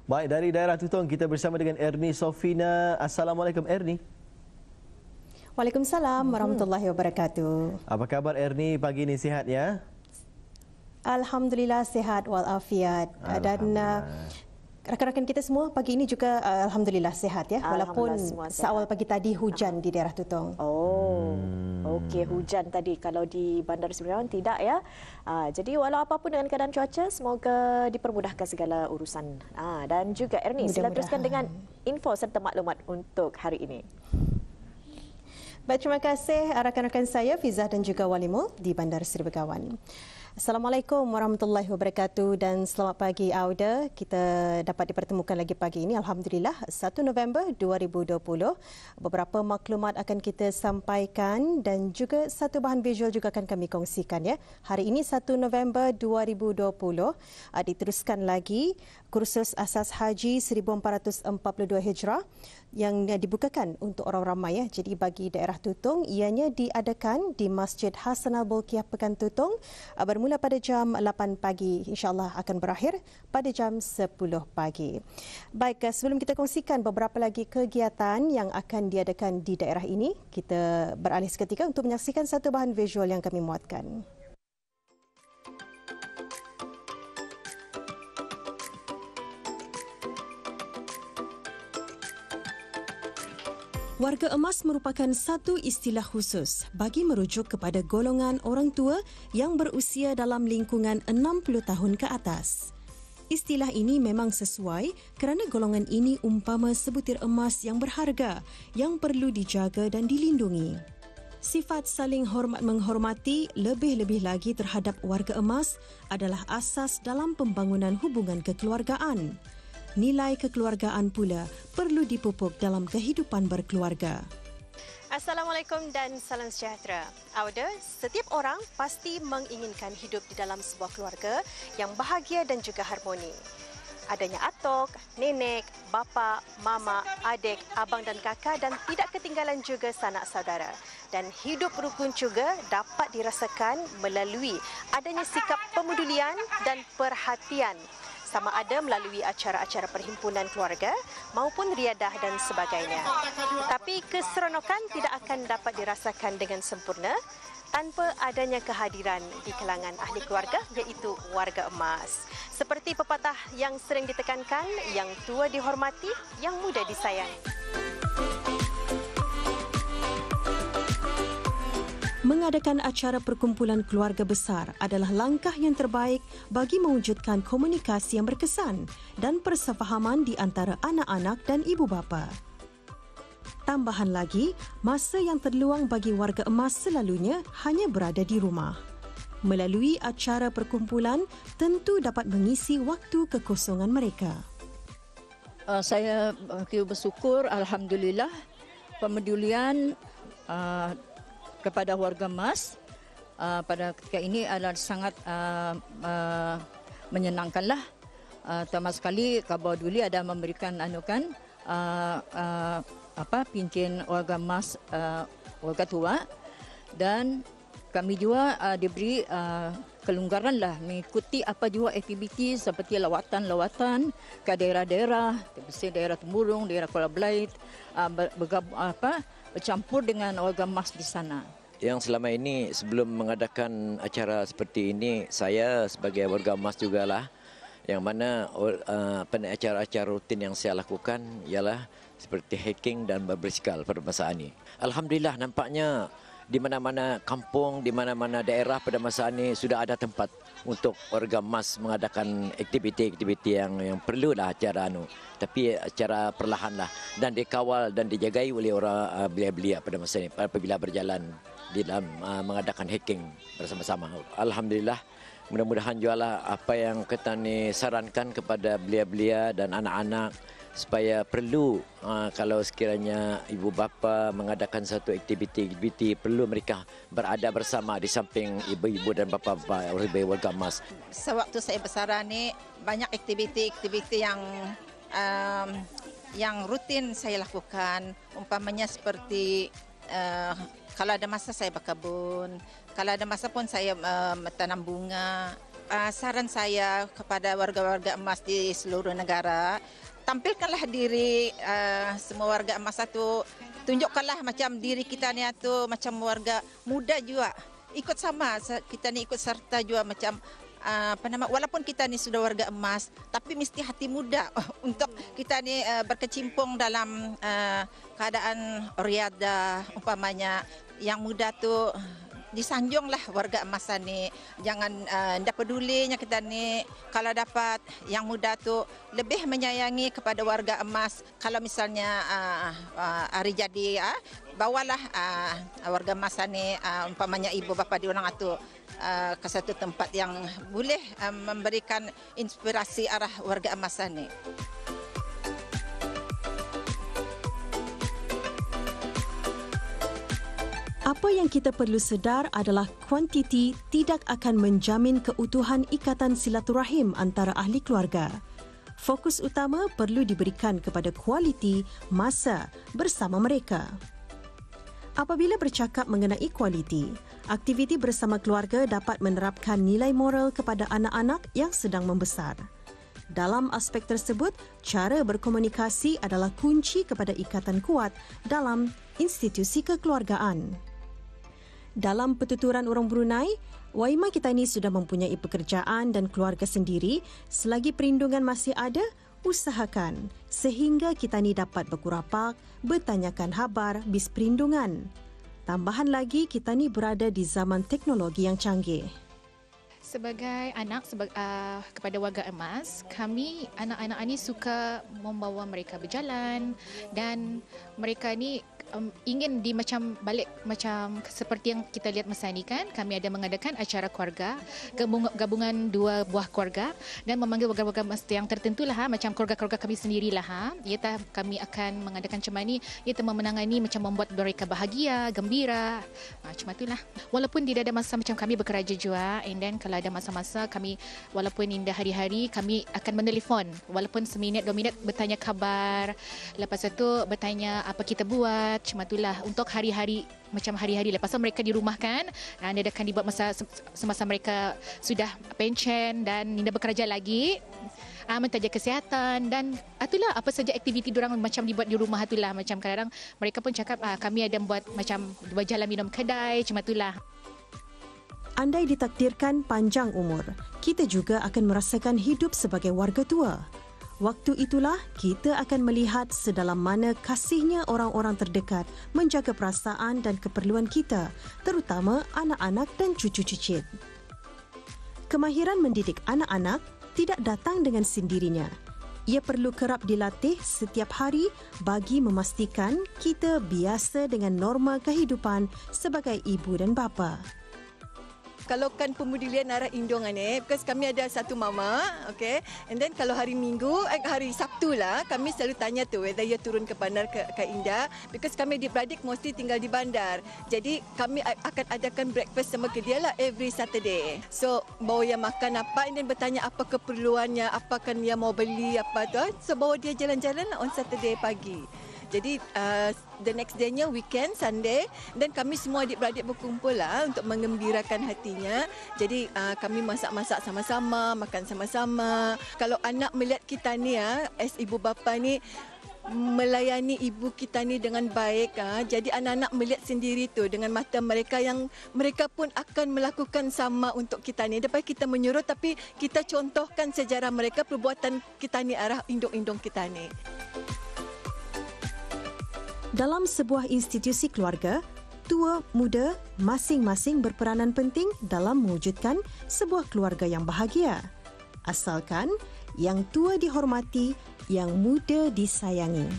Baik, dari daerah Tutong kita bersama dengan Ernie Sofina. Assalamualaikum Ernie. Waalaikumsalam warahmatullahi wabarakatuh. Apa khabar Ernie pagi ini, sihat ya? Alhamdulillah sihat walafiat. Dan rakan-rakan kita semua pagi ini juga alhamdulillah sihat ya, walaupun seawal pagi tadi hujan di daerah Tutong. Okey, hujan tadi. Kalau di Bandar Seri Begawan tidak ya. Jadi walau apapun dengan keadaan cuaca, semoga dipermudahkan segala urusan. Dan juga Ernie, sila teruskan dengan info serta maklumat untuk hari ini. Baik, terima kasih rakan-rakan saya Fizah dan juga Walimul di Bandar Seri Begawan. Assalamualaikum warahmatullahi wabarakatuh dan selamat pagi Auda. Kita dapat dipertemukan lagi pagi ini, alhamdulillah, 1 November 2020. Beberapa maklumat akan kita sampaikan dan juga satu bahan visual juga akan kami kongsikan ya. Hari ini 1 November 2020 diteruskan lagi kursus asas haji 1442 Hijrah yang dibukakan untuk orang ramai ya. Jadi bagi daerah Tutong ianya diadakan di Masjid Hasan Al-Bolkiah Pekan Tutong bermula pada jam 8 pagi, insya-Allah akan berakhir pada jam 10 pagi. Baik, sebelum kita kongsikan beberapa lagi kegiatan yang akan diadakan di daerah ini, kita beralih seketika untuk menyaksikan satu bahan visual yang kami muatkan. Warga emas merupakan satu istilah khusus bagi merujuk kepada golongan orang tua yang berusia dalam lingkungan 60 tahun ke atas. Istilah ini memang sesuai kerana golongan ini umpama sebutir emas yang berharga yang perlu dijaga dan dilindungi. Sifat saling hormat-menghormati lebih-lebih lagi terhadap warga emas adalah asas dalam pembangunan hubungan kekeluargaan. Nilai kekeluargaan pula perlu dipupuk dalam kehidupan berkeluarga. Assalamualaikum dan salam sejahtera. Auda, setiap orang pasti menginginkan hidup di dalam sebuah keluarga yang bahagia dan juga harmoni. Adanya atok, nenek, bapa, mama, adik, abang dan kakak dan tidak ketinggalan juga sanak saudara. Dan hidup rukun juga dapat dirasakan melalui adanya sikap pemedulian dan perhatian, sama ada melalui acara-acara perhimpunan keluarga maupun riadah dan sebagainya. Tapi keseronokan tidak akan dapat dirasakan dengan sempurna tanpa adanya kehadiran di kalangan ahli keluarga, iaitu warga emas. Seperti pepatah yang sering ditekankan, yang tua dihormati, yang muda disayang. Mengadakan acara perkumpulan keluarga besar adalah langkah yang terbaik bagi mewujudkan komunikasi yang berkesan dan persefahaman di antara anak-anak dan ibu bapa. Tambahan lagi, masa yang terluang bagi warga emas selalunya hanya berada di rumah. Melalui acara perkumpulan, tentu dapat mengisi waktu kekosongan mereka. Saya bersyukur, alhamdulillah, pemedulian kepada warga emas pada ketika ini adalah sangat menyenangkanlah. Terutama sekali Khabar Duli ada memberikan pincin warga emas, warga tua, dan kami juga diberi kelonggaran lah mengikuti apa juga aktiviti seperti lawatan-lawatan ke daerah-daerah, seperti daerah Temburong, daerah Kuala Belait, bercampur dengan warga emas di sana. Yang selama ini sebelum mengadakan acara seperti ini, saya sebagai warga emas jugalah, yang mana acara-acara rutin yang saya lakukan ialah seperti hiking dan berbasikal pada masa ini. Alhamdulillah, nampaknya di mana-mana kampung, di mana-mana daerah pada masa ini sudah ada tempat untuk warga emas mengadakan aktiviti-aktiviti yang perlulah acara tapi acara perlahanlah dan dikawal dan dijagai oleh orang belia-belia pada masa ini apabila berjalan di dalam mengadakan hiking bersama-sama. Alhamdulillah, mudah-mudahan jualah apa yang kita ni sarankan kepada belia-belia dan anak-anak supaya perlu kalau sekiranya ibu bapa mengadakan satu aktiviti perlu mereka berada bersama di samping ibu-ibu dan bapa-bapa warga emas. Sewaktu saya bersara ni banyak aktiviti-aktiviti yang rutin saya lakukan, umpamanya seperti kalau ada masa saya berkebun, kalau ada masa pun saya tanam bunga. saran saya kepada warga-warga emas di seluruh negara, tampilkanlah diri semua warga emas itu, tunjukkanlah macam diri kita ni tu macam warga muda juga. Ikut sama, kita ni ikut serta juga macam walaupun kita ni sudah warga emas, tapi mesti hati muda untuk kita ni berkecimpung dalam keadaan riadah, umpamanya yang muda tu disanjunglah warga emas ni. Jangan ndak pedulinya kita ni, kalau dapat yang muda tu lebih menyayangi kepada warga emas. Kalau misalnya hari jadi bawalah warga emas ni, umpamanya ibu bapa diorang tu ke satu tempat yang boleh memberikan inspirasi arah warga emas ni. Apa yang kita perlu sedar adalah kuantiti tidak akan menjamin keutuhan ikatan silaturahim antara ahli keluarga. Fokus utama perlu diberikan kepada kualiti masa bersama mereka. Apabila bercakap mengenai kualiti, aktiviti bersama keluarga dapat menerapkan nilai moral kepada anak-anak yang sedang membesar. Dalam aspek tersebut, cara berkomunikasi adalah kunci kepada ikatan kuat dalam institusi kekeluargaan. Dalam pertuturan orang Brunei, Waimah kita ini sudah mempunyai pekerjaan dan keluarga sendiri. Selagi perlindungan masih ada, usahakan sehingga kita ini dapat berkurapak, bertanyakan khabar bis perlindungan. Tambahan lagi, kita ini berada di zaman teknologi yang canggih. Sebagai anak kepada warga emas, kami anak-anak ini suka membawa mereka berjalan dan mereka ni ingin balik macam seperti yang kita lihat masa ini kan. Kami ada mengadakan acara keluarga, gabungan dua buah keluarga dan memanggil warga-warga emas yang tertentu lah, macam keluarga-keluarga kami sendirilah. Kami akan mengadakan macam ni, iaitu memenangani macam membuat mereka bahagia, gembira, macam itulah. Walaupun tidak ada masa macam kami bekerja juga, and then kalau ada masa-masa kami, walaupun indah hari-hari, kami akan menelefon walaupun seminit 2 minit bertanya khabar, lepas itu bertanya apa kita buat, macam itulah untuk hari-hari, macam hari-hari lepas tu mereka dirumahkan dan dia akan dibuat semasa mereka sudah pencen dan tidak bekerja lagi, menjaga kesihatan dan itulah apa saja aktiviti diorang macam dibuat di rumah itulah. Macam kadang-kadang mereka pun cakap kami ada buat macam berjalan minum kedai, macam itulah. Andai ditakdirkan panjang umur, kita juga akan merasakan hidup sebagai warga tua. Waktu itulah kita akan melihat sedalam mana kasihnya orang-orang terdekat menjaga perasaan dan keperluan kita, terutama anak-anak dan cucu cicit. Kemahiran mendidik anak-anak tidak datang dengan sendirinya. Ia perlu kerap dilatih setiap hari bagi memastikan kita biasa dengan norma kehidupan sebagai ibu dan bapa. Kalau kan pemudian arah indungan because kami ada satu mama, okay, and then kalau hari Minggu, hari Sabtu lah, kami selalu tanya tu whether ia turun ke bandar ke Indah, because kami adik-beradik mesti tinggal di bandar. Jadi kami akan adakan breakfast sama ke dia lah every Saturday. So bawa dia makan apa, and then bertanya apa keperluannya, apa kan dia mau beli apa tu. So bawa dia jalan-jalan on Saturday pagi. Jadi the next day-nya weekend, Sunday, dan kami semua adik-beradik berkumpul lah untuk mengembirakan hatinya. Jadi kami masak-masak sama-sama, makan sama-sama. Kalau anak melihat kita ni as ibu bapa ni melayani ibu kita ni dengan baik, jadi anak-anak melihat sendiri tu dengan mata mereka yang mereka pun akan melakukan sama untuk kita ni. Dapat kita menyuruh tapi kita contohkan sejarah mereka, perbuatan kita ni arah induk-indung kita ni. Dalam sebuah institusi keluarga, tua, muda masing-masing berperanan penting dalam mewujudkan sebuah keluarga yang bahagia. Asalkan yang tua dihormati, yang muda disayangi.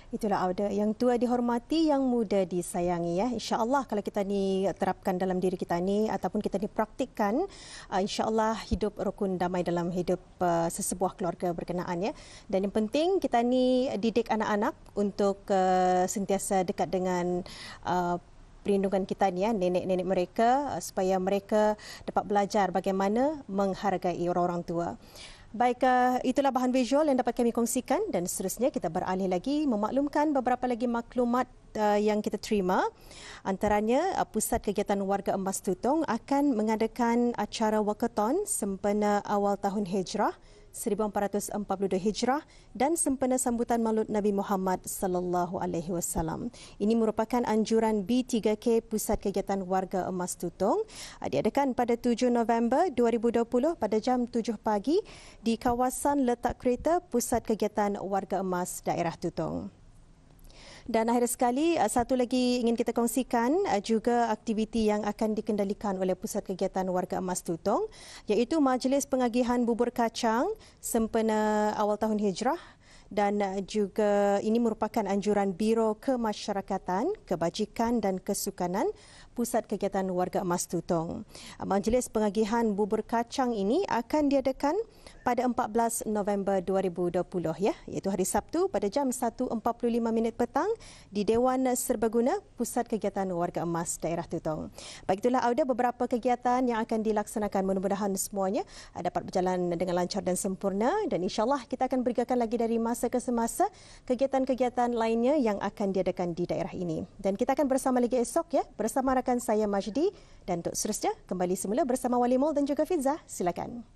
Itulah Auda, yang tua dihormati, yang muda disayangi ya. Insya-Allah kalau kita ni terapkan dalam diri kita ni ataupun kita ni praktikkan, insya-Allah hidup rukun damai dalam hidup sesebuah keluarga berkenaan ya. Dan yang penting kita ni didik anak-anak untuk sentiasa dekat dengan perlindungan kita ni, nenek-nenek mereka, supaya mereka dapat belajar bagaimana menghargai orang-orang tua. Baik, itulah bahan visual yang dapat kami kongsikan dan seterusnya kita beralih lagi memaklumkan beberapa lagi maklumat yang kita terima. Antaranya, Pusat Kegiatan Warga Emas Tutong akan mengadakan acara wakaton sempena awal tahun Hijrah 1442 Hijrah dan sempena sambutan Maulud Nabi Muhammad sallallahu alaihi wasallam. Ini merupakan anjuran B3K Pusat Kegiatan Warga Emas Tutong. Diadakan pada 7 November 2020 pada jam 7 pagi di kawasan letak kereta Pusat Kegiatan Warga Emas Daerah Tutong. Dan akhir sekali, satu lagi ingin kita kongsikan juga aktiviti yang akan dikendalikan oleh Pusat Kegiatan Warga Emas Tutong, iaitu Majlis Pengagihan Bubur Kacang sempena awal tahun Hijrah, dan juga ini merupakan anjuran Biro Kemasyarakatan, Kebajikan dan Kesukanan Pusat Kegiatan Warga Emas Tutong. Majlis Pengagihan Bubur Kacang ini akan diadakan pada 14 November 2020 iaitu hari Sabtu pada jam 1.45 petang di Dewan Serbaguna Pusat Kegiatan Warga Emas Daerah Tutong. Baik, itulah Auda beberapa kegiatan yang akan dilaksanakan. Mudah-mudahan semuanya dapat berjalan dengan lancar dan sempurna, dan insya-Allah kita akan berikan lagi dari masa ke semasa kegiatan-kegiatan lainnya yang akan diadakan di daerah ini. Dan kita akan bersama lagi esok bersama rakan saya Majdi, dan untuk seterusnya kembali semula bersama Wali Mol dan juga Fizah. Silakan.